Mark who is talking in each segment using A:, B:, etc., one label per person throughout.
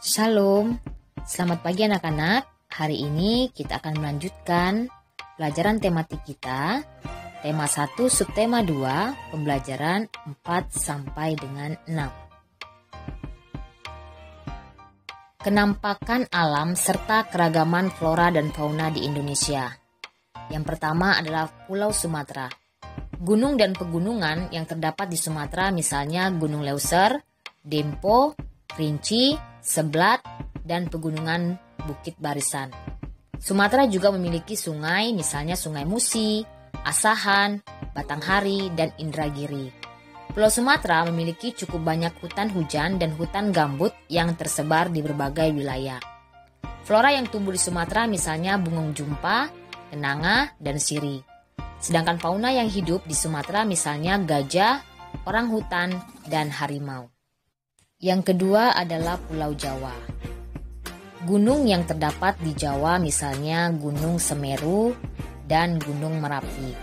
A: Shalom, selamat pagi anak-anak. Hari ini kita akan melanjutkan pelajaran tematik kita. Tema 1, subtema 2, pembelajaran 4 sampai dengan 6. Kenampakan alam serta keragaman flora dan fauna di Indonesia. Yang pertama adalah Pulau Sumatera. Gunung dan pegunungan yang terdapat di Sumatera misalnya Gunung Leuser, Dempo, Kerinci, Seblat, dan pegunungan Bukit Barisan. Sumatera juga memiliki sungai, misalnya Sungai Musi, Asahan, Batanghari, dan Indragiri. Pulau Sumatera memiliki cukup banyak hutan hujan dan hutan gambut yang tersebar di berbagai wilayah. Flora yang tumbuh di Sumatera misalnya bungung jumpa, kenanga, dan sirih. Sedangkan fauna yang hidup di Sumatera misalnya gajah, orang hutan, dan harimau. Yang kedua adalah Pulau Jawa. Gunung yang terdapat di Jawa misalnya Gunung Semeru dan Gunung Merapi.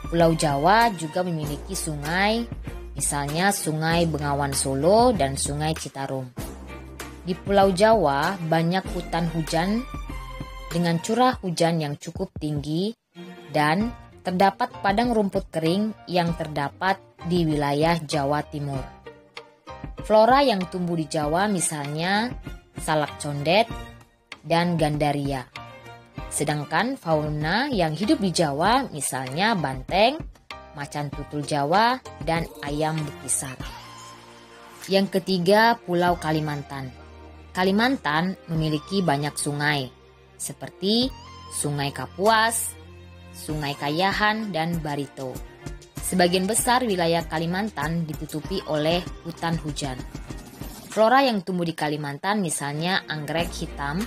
A: Pulau Jawa juga memiliki sungai, misalnya Sungai Bengawan Solo dan Sungai Citarum. Di Pulau Jawa banyak hutan hujan dengan curah hujan yang cukup tinggi dan terdapat padang rumput kering yang terdapat di wilayah Jawa Timur. Flora yang tumbuh di Jawa misalnya salak condet dan gandaria. Sedangkan fauna yang hidup di Jawa misalnya banteng, macan tutul Jawa, dan ayam bekisar. Yang ketiga, Pulau Kalimantan. Kalimantan memiliki banyak sungai seperti Sungai Kapuas, Sungai Kayahan, dan Barito. Sebagian besar wilayah Kalimantan ditutupi oleh hutan hujan. Flora yang tumbuh di Kalimantan misalnya anggrek hitam,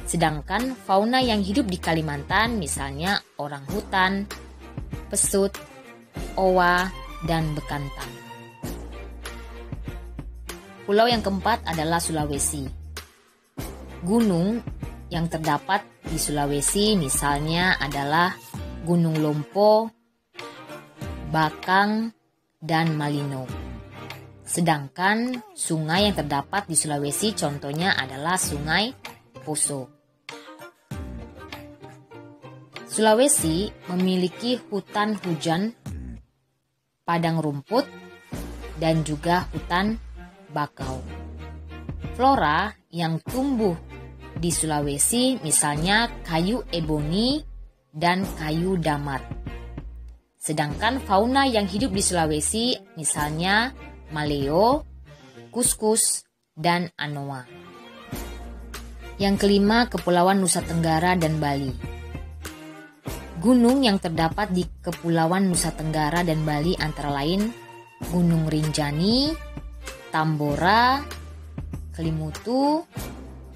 A: sedangkan fauna yang hidup di Kalimantan misalnya orang hutan, pesut, owa, dan bekantan. Pulau yang keempat adalah Sulawesi. Gunung yang terdapat di Sulawesi misalnya adalah Gunung Lompo, Bakang, dan Malino. Sedangkan sungai yang terdapat di Sulawesi contohnya adalah Sungai Poso. Sulawesi memiliki hutan hujan, padang rumput, dan juga hutan bakau. Flora yang tumbuh di Sulawesi misalnya kayu eboni dan kayu damat. Sedangkan fauna yang hidup di Sulawesi misalnya maleo, kuskus, dan anoa. Yang kelima, Kepulauan Nusa Tenggara dan Bali. Gunung yang terdapat di Kepulauan Nusa Tenggara dan Bali antara lain Gunung Rinjani, Tambora, Kelimutu,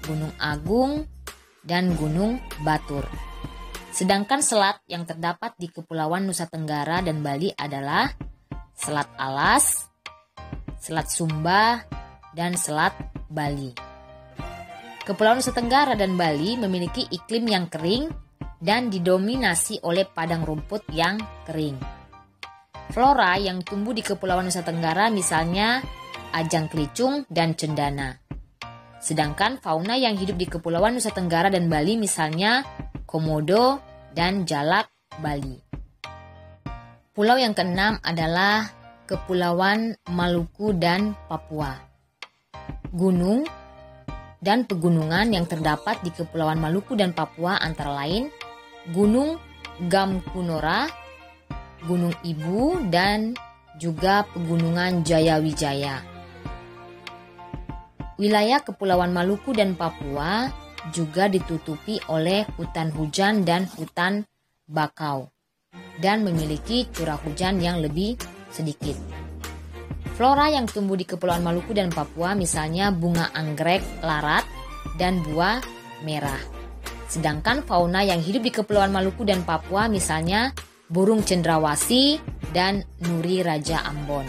A: Gunung Agung, dan Gunung Batur. Sedangkan selat yang terdapat di Kepulauan Nusa Tenggara dan Bali adalah Selat Alas, Selat Sumba, dan Selat Bali. Kepulauan Nusa Tenggara dan Bali memiliki iklim yang kering dan didominasi oleh padang rumput yang kering. Flora yang tumbuh di Kepulauan Nusa Tenggara misalnya ajang kelicung dan cendana. Sedangkan fauna yang hidup di Kepulauan Nusa Tenggara dan Bali misalnya komodo dan jalak Bali. Pulau yang keenam adalah Kepulauan Maluku dan Papua. Gunung dan pegunungan yang terdapat di Kepulauan Maluku dan Papua antara lain Gunung Gamkunora, Gunung Ibu, dan juga pegunungan Jayawijaya. Wilayah Kepulauan Maluku dan Papua juga ditutupi oleh hutan hujan dan hutan bakau dan memiliki curah hujan yang lebih sedikit. Flora yang tumbuh di Kepulauan Maluku dan Papua misalnya bunga anggrek larat dan buah merah. Sedangkan fauna yang hidup di Kepulauan Maluku dan Papua misalnya burung cendrawasih dan nuri raja Ambon.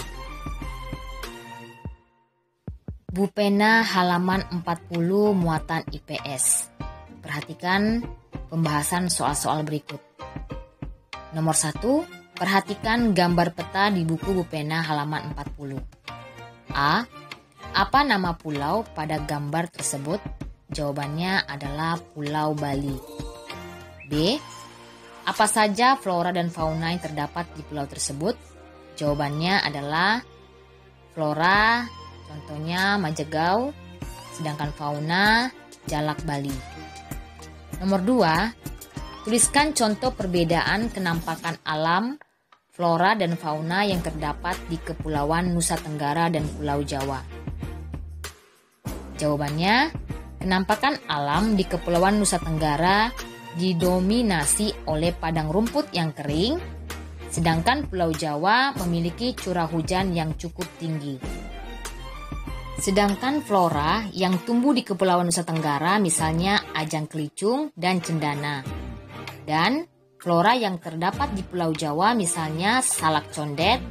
A: Bupena halaman 40 muatan IPS. Perhatikan pembahasan soal-soal berikut. Nomor 1, perhatikan gambar peta di buku Bupena halaman 40. A. Apa nama pulau pada gambar tersebut? Jawabannya adalah Pulau Bali. B. Apa saja flora dan fauna yang terdapat di pulau tersebut? Jawabannya adalah flora, contohnya Majegau, sedangkan fauna Jalak Bali. Nomor 2, tuliskan contoh perbedaan kenampakan alam, flora dan fauna yang terdapat di Kepulauan Nusa Tenggara dan Pulau Jawa. Jawabannya, kenampakan alam di Kepulauan Nusa Tenggara didominasi oleh padang rumput yang kering, sedangkan Pulau Jawa memiliki curah hujan yang cukup tinggi. Sedangkan flora yang tumbuh di Kepulauan Nusa Tenggara misalnya ajang kelicung dan cendana. Dan flora yang terdapat di Pulau Jawa misalnya salak condet,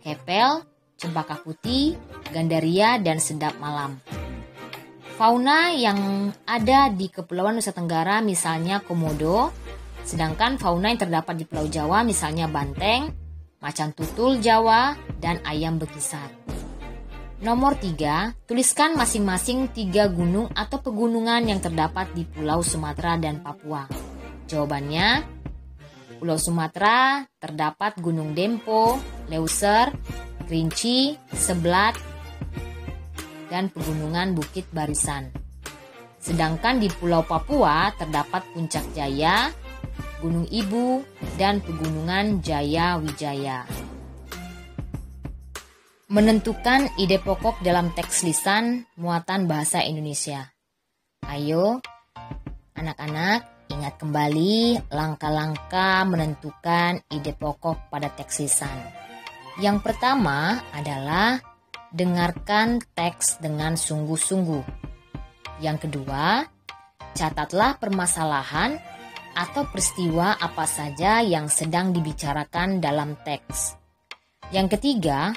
A: kepel, cempaka putih, gandaria, dan sedap malam. Fauna yang ada di Kepulauan Nusa Tenggara misalnya komodo, sedangkan fauna yang terdapat di Pulau Jawa misalnya banteng, macan tutul Jawa, dan ayam bekisar. Nomor 3, tuliskan masing-masing 3 gunung atau pegunungan yang terdapat di Pulau Sumatera dan Papua. Jawabannya, Pulau Sumatera terdapat Gunung Dempo, Leuser, Kerinci, Seblat, dan pegunungan Bukit Barisan. Sedangkan di Pulau Papua terdapat Puncak Jaya, Gunung Ibu, dan pegunungan Jaya Wijaya. Menentukan ide pokok dalam teks lisan muatan bahasa Indonesia. Ayo, anak-anak, ingat kembali langkah-langkah menentukan ide pokok pada teks lisan. Yang pertama adalah dengarkan teks dengan sungguh-sungguh. Yang kedua, catatlah permasalahan atau peristiwa apa saja yang sedang dibicarakan dalam teks. Yang ketiga,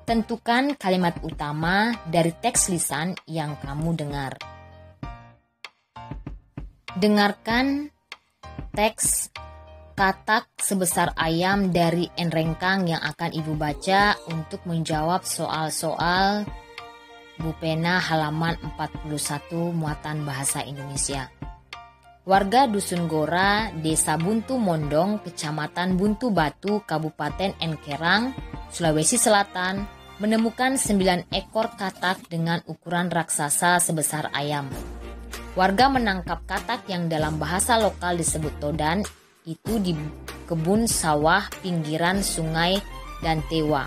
A: tentukan kalimat utama dari teks lisan yang kamu dengar. Dengarkan teks katak sebesar ayam dari Enrengkang yang akan Ibu baca untuk menjawab soal-soal Bupena halaman 41 muatan bahasa Indonesia. Warga Dusun Gora, Desa Buntu Mondong, Kecamatan Buntu Batu, Kabupaten Engkerang, Sulawesi Selatan, menemukan 9 ekor katak dengan ukuran raksasa sebesar ayam. Warga menangkap katak yang dalam bahasa lokal disebut todan itu di kebun sawah pinggiran sungai dan Tewa.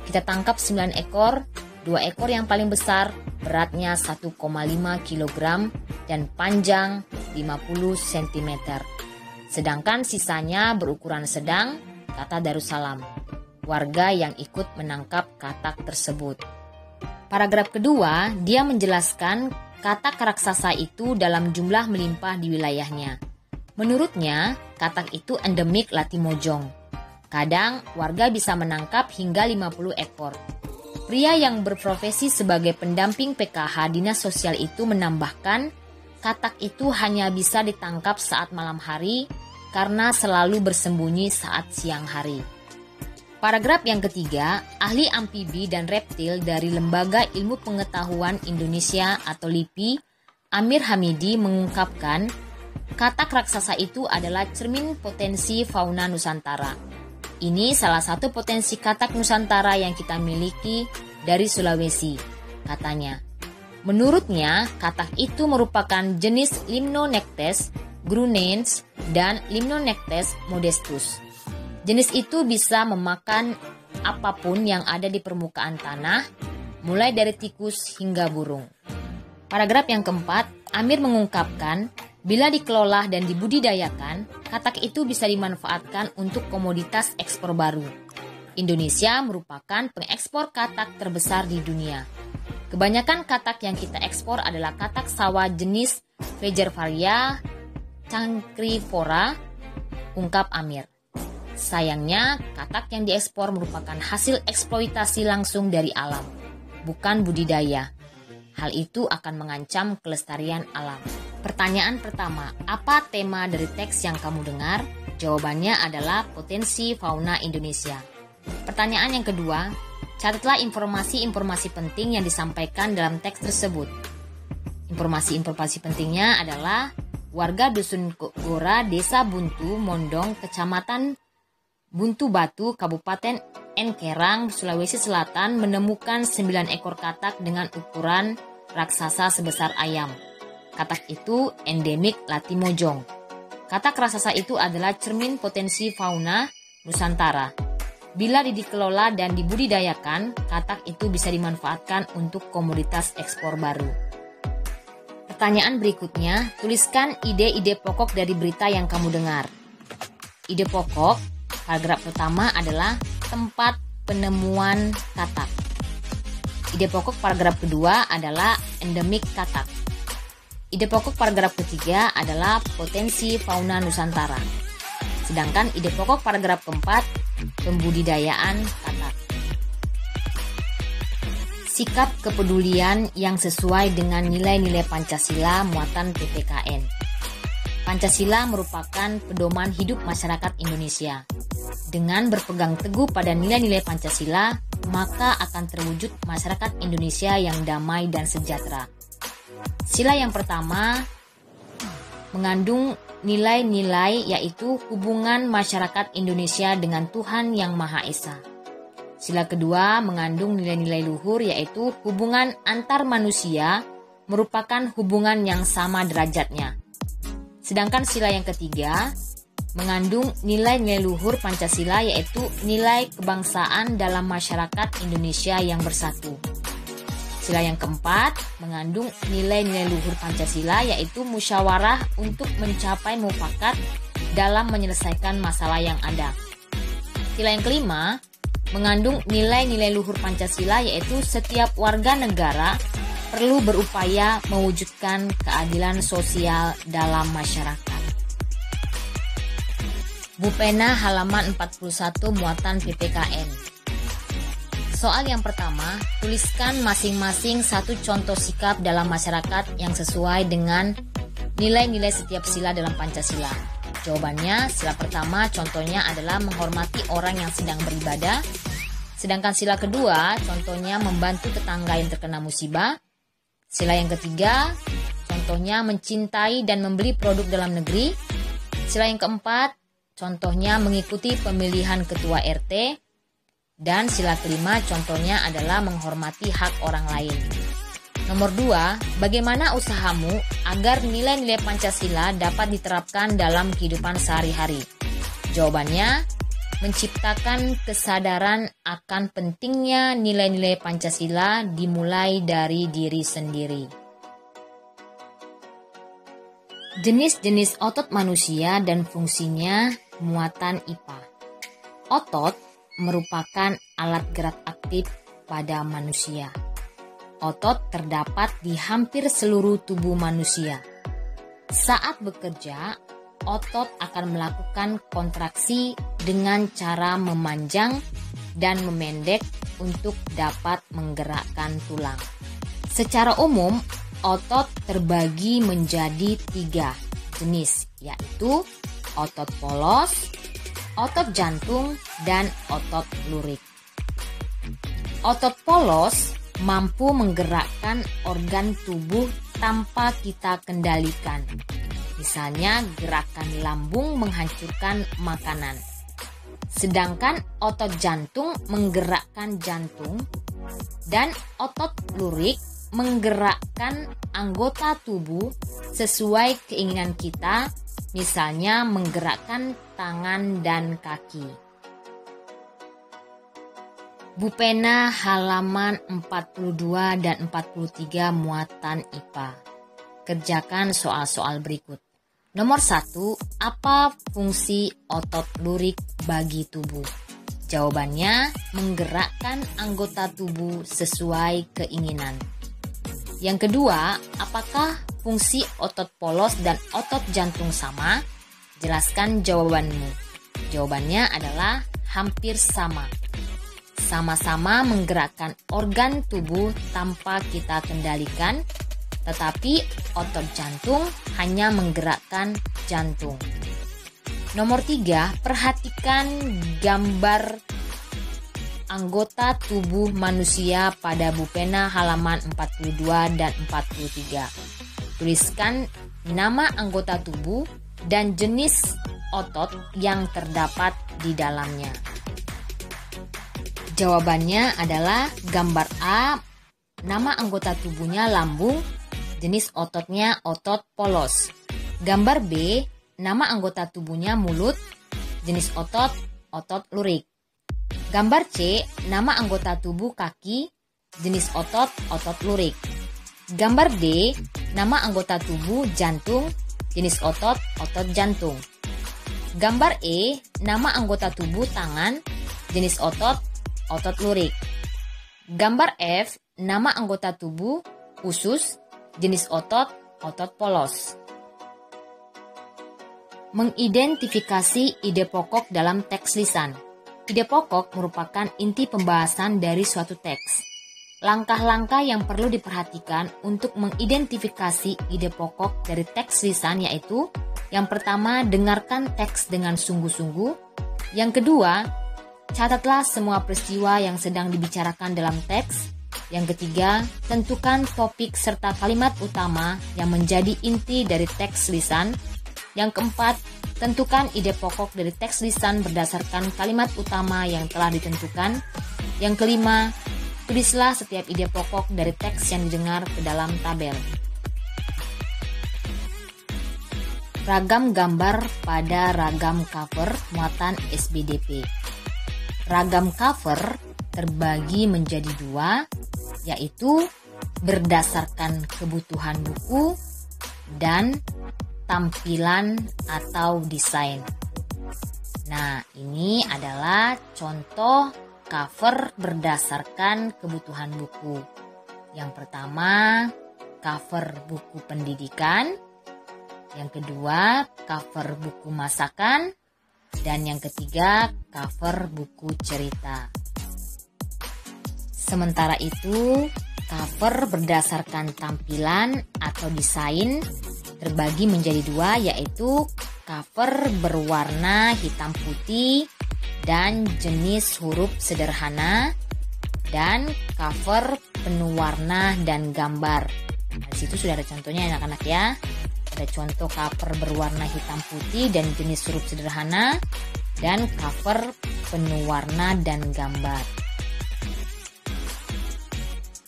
A: Kita tangkap 9 ekor, 2 ekor yang paling besar beratnya 1,5 kg dan panjang 50 cm. Sedangkan sisanya berukuran sedang, kata Darussalam, warga yang ikut menangkap katak tersebut. Paragraf kedua, dia menjelaskan katak raksasa itu dalam jumlah melimpah di wilayahnya. Menurutnya, katak itu endemik Latimojong. Kadang, warga bisa menangkap hingga 50 ekor. Pria yang berprofesi sebagai pendamping PKH Dinas Sosial itu menambahkan, katak itu hanya bisa ditangkap saat malam hari karena selalu bersembunyi saat siang hari. Paragraf yang ketiga, ahli amfibi dan reptil dari Lembaga Ilmu Pengetahuan Indonesia atau LIPI, Amir Hamidi mengungkapkan, katak raksasa itu adalah cermin potensi fauna Nusantara. Ini salah satu potensi katak Nusantara yang kita miliki dari Sulawesi, katanya. Menurutnya, katak itu merupakan jenis Limnonectes grunens dan Limnonectes modestus. Jenis itu bisa memakan apapun yang ada di permukaan tanah, mulai dari tikus hingga burung. Paragraf yang keempat, Amir mengungkapkan, bila dikelola dan dibudidayakan, katak itu bisa dimanfaatkan untuk komoditas ekspor baru. Indonesia merupakan pengekspor katak terbesar di dunia. Kebanyakan katak yang kita ekspor adalah katak sawah jenis Fagervaria cancrifora, ungkap Amir. Sayangnya, katak yang diekspor merupakan hasil eksploitasi langsung dari alam, bukan budidaya. Hal itu akan mengancam kelestarian alam. Pertanyaan pertama, apa tema dari teks yang kamu dengar? Jawabannya adalah potensi fauna Indonesia. Pertanyaan yang kedua, Catatlah informasi-informasi penting yang disampaikan dalam teks tersebut. Informasi-informasi pentingnya adalah warga Dusun Gora, Desa Buntu, Mondong, Kecamatan Buntu Batu, Kabupaten Enkerang, Sulawesi Selatan menemukan 9 ekor katak dengan ukuran raksasa sebesar ayam. Katak itu endemik Latimojong. Katak raksasa itu adalah cermin potensi fauna Nusantara. Bila dikelola dan dibudidayakan, katak itu bisa dimanfaatkan untuk komoditas ekspor baru. Pertanyaan berikutnya, tuliskan ide-ide pokok dari berita yang kamu dengar. Ide pokok, paragraf pertama adalah tempat penemuan katak. Ide pokok paragraf kedua adalah endemik katak. Ide pokok paragraf ketiga adalah potensi fauna Nusantara. Sedangkan ide pokok paragraf keempat, pembudidayaan katak. Sikap kepedulian yang sesuai dengan nilai-nilai Pancasila muatan PPKN. Pancasila merupakan pedoman hidup masyarakat Indonesia. Dengan berpegang teguh pada nilai-nilai Pancasila, maka akan terwujud masyarakat Indonesia yang damai dan sejahtera. Sila yang pertama mengandung nilai-nilai yaitu hubungan masyarakat Indonesia dengan Tuhan Yang Maha Esa. Sila kedua mengandung nilai-nilai luhur yaitu hubungan antar manusia merupakan hubungan yang sama derajatnya. Sedangkan sila yang ketiga mengandung nilai-nilai luhur Pancasila yaitu nilai kebangsaan dalam masyarakat Indonesia yang bersatu. Sila yang keempat mengandung nilai-nilai luhur Pancasila yaitu musyawarah untuk mencapai mufakat dalam menyelesaikan masalah yang ada. Sila yang kelima mengandung nilai-nilai luhur Pancasila yaitu setiap warga negara perlu berupaya mewujudkan keadilan sosial dalam masyarakat. Bupena halaman 41 muatan PPKN. Soal yang pertama, tuliskan masing-masing satu contoh sikap dalam masyarakat yang sesuai dengan nilai-nilai setiap sila dalam Pancasila. Jawabannya, sila pertama contohnya adalah menghormati orang yang sedang beribadah. Sedangkan sila kedua contohnya membantu tetangga yang terkena musibah. Sila yang ketiga contohnya mencintai dan membeli produk dalam negeri. Sila yang keempat contohnya mengikuti pemilihan ketua RT. Dan sila kelima contohnya adalah menghormati hak orang lain. Nomor 2, bagaimana usahamu agar nilai-nilai Pancasila dapat diterapkan dalam kehidupan sehari-hari? Jawabannya, menciptakan kesadaran akan pentingnya nilai-nilai Pancasila dimulai dari diri sendiri. Jenis-jenis otot manusia dan fungsinya muatan IPA. Otot merupakan alat gerak aktif pada manusia. Otot terdapat di hampir seluruh tubuh manusia. Saat bekerja, otot akan melakukan kontraksi dengan cara memanjang dan memendek untuk dapat menggerakkan tulang. Secara umum, otot terbagi menjadi 3 jenis, yaitu otot polos, otot jantung, dan otot lurik. Otot polos mampu menggerakkan organ tubuh tanpa kita kendalikan. Misalnya gerakan lambung menghancurkan makanan. Sedangkan otot jantung menggerakkan jantung dan otot lurik menggerakkan anggota tubuh sesuai keinginan kita, misalnya menggerakkan tangan dan kaki. Bupena halaman 42 dan 43 muatan IPA. Kerjakan soal-soal berikut. Nomor 1, apa fungsi otot lurik bagi tubuh? Jawabannya, menggerakkan anggota tubuh sesuai keinginan. Yang kedua, apakah fungsi otot polos dan otot jantung sama? Jelaskan jawabanmu. Jawabannya adalah hampir sama. Sama-sama menggerakkan organ tubuh tanpa kita kendalikan, tetapi otot jantung hanya menggerakkan jantung. Nomor 3, perhatikan gambar anggota tubuh manusia pada Bupena halaman 42 dan 43. Tuliskan nama anggota tubuh dan jenis otot yang terdapat di dalamnya. Jawabannya adalah gambar A, nama anggota tubuhnya lambung, jenis ototnya otot polos. Gambar B, nama anggota tubuhnya mulut, jenis otot lurik. Gambar C, nama anggota tubuh kaki, jenis otot lurik. Gambar D, nama anggota tubuh jantung, jenis otot jantung. Gambar E, nama anggota tubuh tangan, jenis otot lurik. Gambar F, nama anggota tubuh usus, jenis otot polos. Mengidentifikasi ide pokok dalam teks lisan. Ide pokok merupakan inti pembahasan dari suatu teks. Langkah-langkah yang perlu diperhatikan untuk mengidentifikasi ide pokok dari teks lisan yaitu: yang pertama, dengarkan teks dengan sungguh-sungguh. Yang kedua, catatlah semua peristiwa yang sedang dibicarakan dalam teks. Yang ketiga, tentukan topik serta kalimat utama yang menjadi inti dari teks lisan. Yang keempat, tentukan ide pokok dari teks lisan berdasarkan kalimat utama yang telah ditentukan. Yang kelima, tulislah setiap ide pokok dari teks yang didengar ke dalam tabel. Ragam gambar pada ragam cover muatan SBDP. Ragam cover terbagi menjadi dua, yaitu berdasarkan kebutuhan buku dan tampilan atau desain. Nah, ini adalah contoh cover berdasarkan kebutuhan buku. Yang pertama, cover buku pendidikan. Yang kedua, cover buku masakan. Dan yang ketiga, cover buku cerita. Sementara itu, cover berdasarkan tampilan atau desain terbagi menjadi dua, yaitu cover berwarna hitam putih dan jenis huruf sederhana, dan cover penuh warna dan gambar. Nah, di situ sudah ada contohnya anak-anak ya. Ada contoh cover berwarna hitam putih dan jenis huruf sederhana, dan cover penuh warna dan gambar.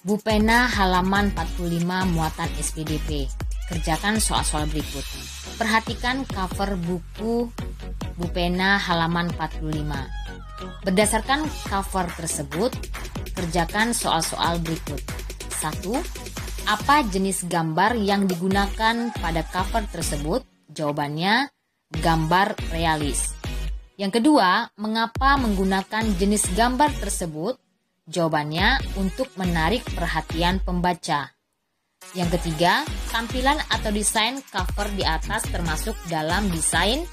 A: Bupena halaman 45 muatan SPDP. Kerjakan soal-soal berikut. Perhatikan cover buku Bupena halaman 45. Berdasarkan cover tersebut, kerjakan soal-soal berikut. 1. Apa jenis gambar yang digunakan pada cover tersebut? Jawabannya, gambar realis. Yang kedua, mengapa menggunakan jenis gambar tersebut? Jawabannya, untuk menarik perhatian pembaca. Yang ketiga, tampilan atau desain cover di atas termasuk dalam desain?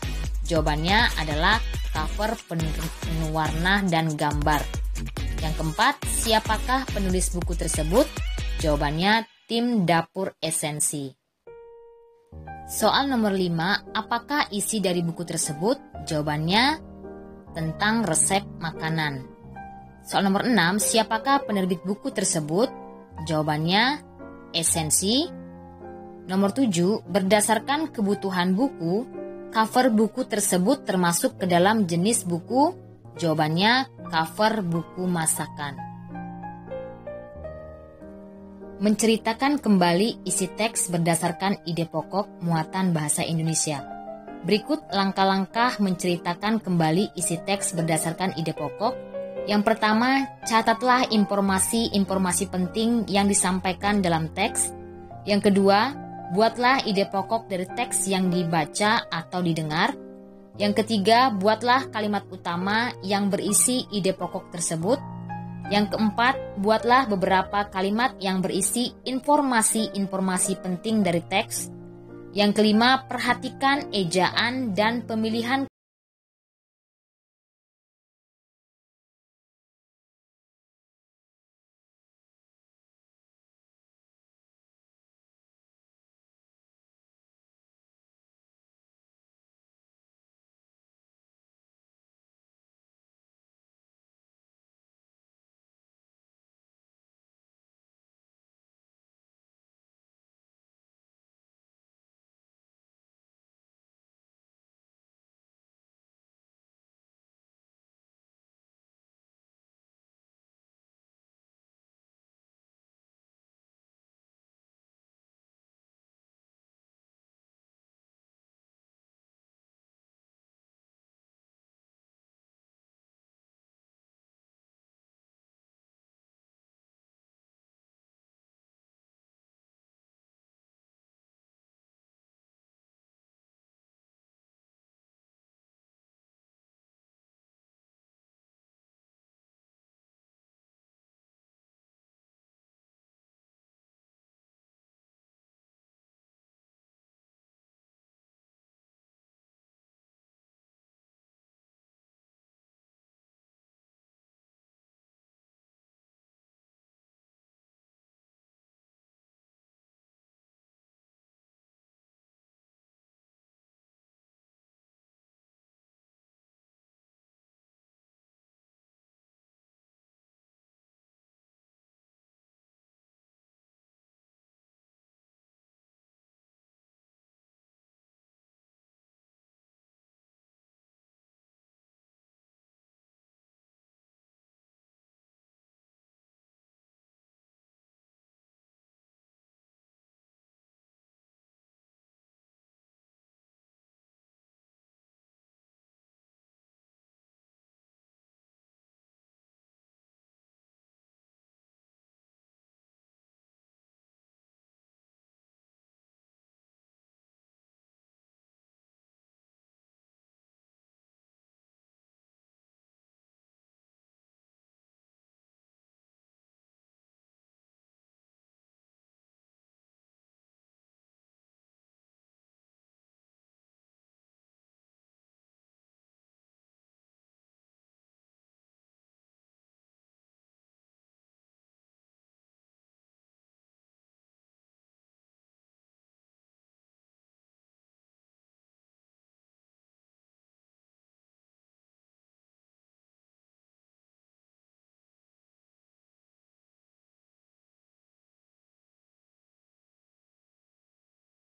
A: Jawabannya adalah cover penuh warna dan gambar. Yang keempat, siapakah penulis buku tersebut? Jawabannya, tim dapur esensi. Soal nomor 5, apakah isi dari buku tersebut? Jawabannya, tentang resep makanan. Soal nomor 6, siapakah penerbit buku tersebut? Jawabannya, esensi. Nomor 7, berdasarkan kebutuhan buku, cover buku tersebut termasuk ke dalam jenis buku? Jawabannya, cover buku masakan. Menceritakan kembali isi teks berdasarkan ide pokok muatan bahasa Indonesia. Berikut langkah-langkah menceritakan kembali isi teks berdasarkan ide pokok. Yang pertama, catatlah informasi-informasi penting yang disampaikan dalam teks. Yang kedua, buatlah ide pokok dari teks yang dibaca atau didengar. Yang ketiga, buatlah kalimat utama yang berisi ide pokok tersebut. Yang keempat, buatlah beberapa kalimat yang berisi informasi-informasi penting dari teks. Yang kelima, perhatikan ejaan dan pemilihan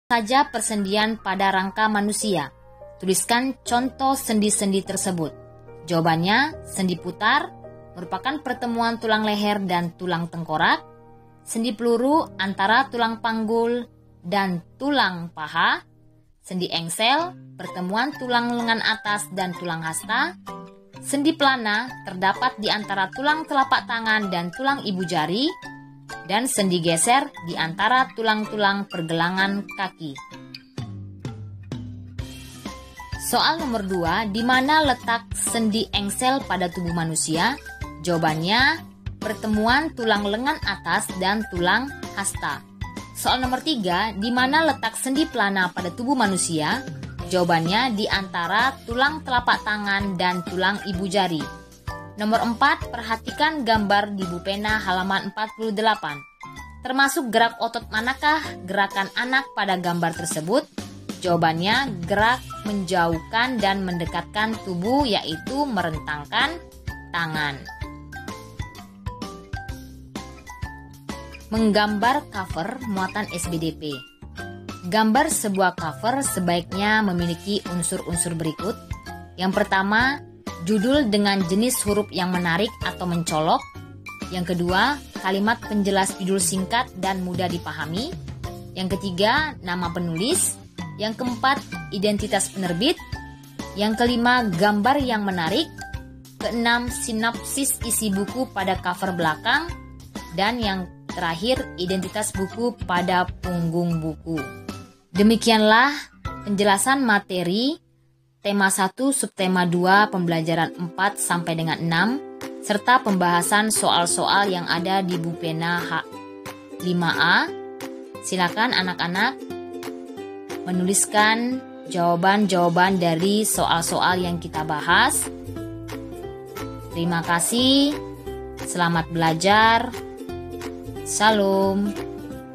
A: saja persendian pada rangka manusia? Tuliskan contoh sendi-sendi tersebut. Jawabannya, sendi putar merupakan pertemuan tulang leher dan tulang tengkorak. Sendi peluru antara tulang panggul dan tulang paha. Sendi engsel, pertemuan tulang lengan atas dan tulang hasta. Sendi pelana terdapat di antara tulang telapak tangan dan tulang ibu jari. Dan sendi geser di antara tulang-tulang pergelangan kaki. Soal nomor 2, di mana letak sendi engsel pada tubuh manusia? Jawabannya, pertemuan tulang lengan atas dan tulang hasta. Soal nomor 3, di mana letak sendi pelana pada tubuh manusia? Jawabannya, di antara tulang telapak tangan dan tulang ibu jari. Nomor 4, perhatikan gambar di buku pena halaman 48. Termasuk gerak otot manakah gerakan anak pada gambar tersebut? Jawabannya, gerak menjauhkan dan mendekatkan tubuh, yaitu merentangkan tangan. Menggambar cover muatan SBDP. Gambar sebuah cover sebaiknya memiliki unsur-unsur berikut. Yang pertama, judul dengan jenis huruf yang menarik atau mencolok. Yang kedua, kalimat penjelas judul singkat dan mudah dipahami. Yang ketiga, nama penulis. Yang keempat, identitas penerbit. Yang kelima, gambar yang menarik. Keenam, sinopsis isi buku pada cover belakang. Dan yang terakhir, identitas buku pada punggung buku. Demikianlah penjelasan materi tema 1 subtema 2 pembelajaran 4 sampai dengan 6 serta pembahasan soal-soal yang ada di buku pena H5A. Silakan anak-anak menuliskan jawaban-jawaban dari soal-soal yang kita bahas. Terima kasih. Selamat belajar. Salam.